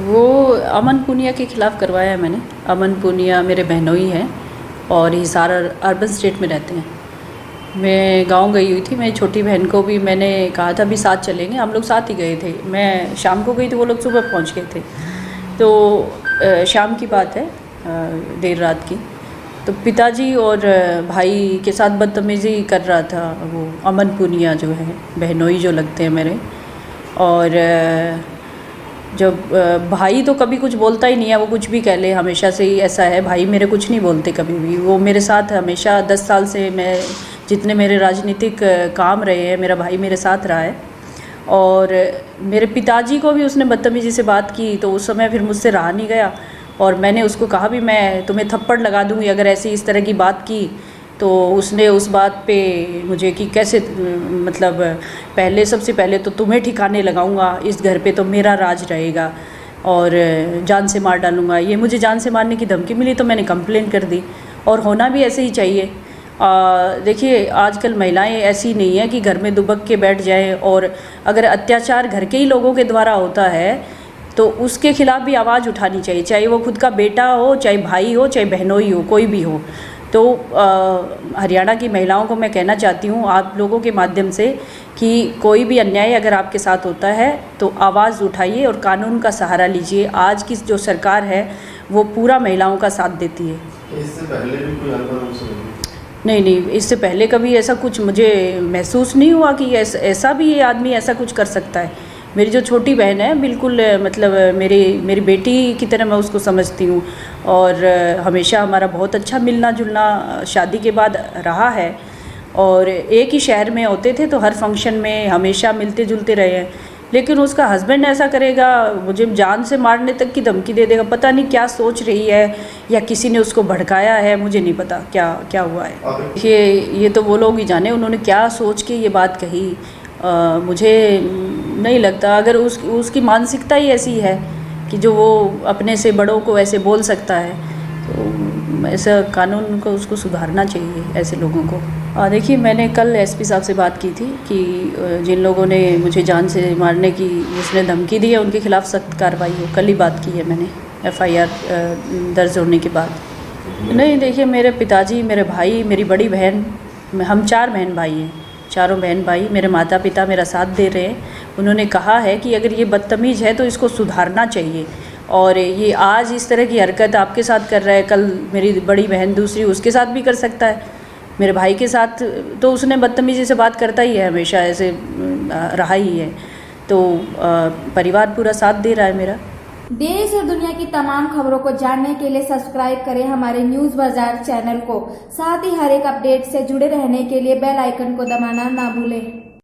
वो अमन पूनिया के ख़िलाफ़ करवाया है मैंने। अमन पूनिया मेरे बहनोई हैं और हिसार अर्बन स्टेट में रहते हैं। मैं गांव गई हुई थी, मेरी छोटी बहन को भी मैंने कहा था भी साथ चलेंगे, हम लोग साथ ही गए थे। मैं शाम को गई थी, वो लोग सुबह पहुंच गए थे। तो शाम की बात है, देर रात की। तो पिताजी और भाई के साथ बदतमीज़ी कर रहा था वो अमन पूनिया, जो है बहनोई जो लगते हैं मेरे। और जब भाई तो कभी कुछ बोलता ही नहीं है, वो कुछ भी कह ले, हमेशा से ही ऐसा है। भाई मेरे कुछ नहीं बोलते कभी भी, वो मेरे साथ हमेशा 10 साल से मैं जितने मेरे राजनीतिक काम रहे हैं, मेरा भाई मेरे साथ रहा है। और मेरे पिताजी को भी उसने बदतमीज़ी से बात की, तो उस समय फिर मुझसे रहा नहीं गया और मैंने उसको कहा भी मैं तुम्हें थप्पड़ लगा दूँगी अगर ऐसी इस तरह की बात की। तो उसने उस बात पे मुझे कि कैसे, मतलब पहले सबसे पहले तो तुम्हें ठिकाने लगाऊंगा, इस घर पे तो मेरा राज रहेगा और जान से मार डालूंगा। ये मुझे जान से मारने की धमकी मिली तो मैंने कंप्लेंट कर दी, और होना भी ऐसे ही चाहिए। देखिए आजकल महिलाएं ऐसी नहीं है कि घर में दुबक के बैठ जाएं, और अगर अत्याचार घर के ही लोगों के द्वारा होता है तो उसके खिलाफ़ भी आवाज़ उठानी चाहिए, चाहे वो खुद का बेटा हो, चाहे भाई हो, चाहे बहनोई हो, कोई भी हो। तो हरियाणा की महिलाओं को मैं कहना चाहती हूँ आप लोगों के माध्यम से कि कोई भी अन्याय अगर आपके साथ होता है तो आवाज़ उठाइए और कानून का सहारा लीजिए। आज की जो सरकार है वो पूरा महिलाओं का साथ देती है। इससे पहले भी कोई नहीं, इससे पहले कभी ऐसा कुछ मुझे महसूस नहीं हुआ कि ऐसा भी ये आदमी ऐसा कुछ कर सकता है। मेरी जो छोटी बहन है, बिल्कुल मतलब मेरी बेटी की तरह मैं उसको समझती हूँ, और हमेशा हमारा बहुत अच्छा मिलना जुलना शादी के बाद रहा है। और एक ही शहर में होते थे तो हर फंक्शन में हमेशा मिलते जुलते रहे हैं। लेकिन उसका हस्बैंड ऐसा करेगा, मुझे जान से मारने तक की धमकी दे देगा। पता नहीं क्या सोच रही है, या किसी ने उसको भड़काया है, मुझे नहीं पता क्या हुआ है। ये तो वो लोग ही जाने उन्होंने क्या सोच के ये बात कही। मुझे नहीं लगता, अगर उसकी मानसिकता ही ऐसी है कि जो वो अपने से बड़ों को ऐसे बोल सकता है, तो ऐसा कानून को उसको सुधारना चाहिए ऐसे लोगों को। देखिए मैंने कल एसपी साहब से बात की थी कि जिन लोगों ने मुझे जान से मारने की उसने धमकी दी है उनके खिलाफ़ सख्त कार्रवाई हो। कल ही बात की है मैंने FIR दर्ज होने के बाद। नहीं देखिए, मेरे पिताजी, मेरे भाई, मेरी बड़ी बहन, हम 4 बहन भाई हैं। चारों बहन भाई, मेरे माता पिता मेरा साथ दे रहे हैं। उन्होंने कहा है कि अगर ये बदतमीज़ है तो इसको सुधारना चाहिए, और ये आज इस तरह की हरकत आपके साथ कर रहा है, कल मेरी बड़ी बहन दूसरी उसके साथ भी कर सकता है। मेरे भाई के साथ तो उसने बदतमीज़ी से बात करता ही है, हमेशा ऐसे रहा ही है। तो परिवार पूरा साथ दे रहा है मेरा। देश और दुनिया की तमाम खबरों को जानने के लिए सब्सक्राइब करें हमारे न्यूज़ बाजार चैनल को। साथ ही हर एक अपडेट से जुड़े रहने के लिए बेल आइकन को दबाना ना भूलें।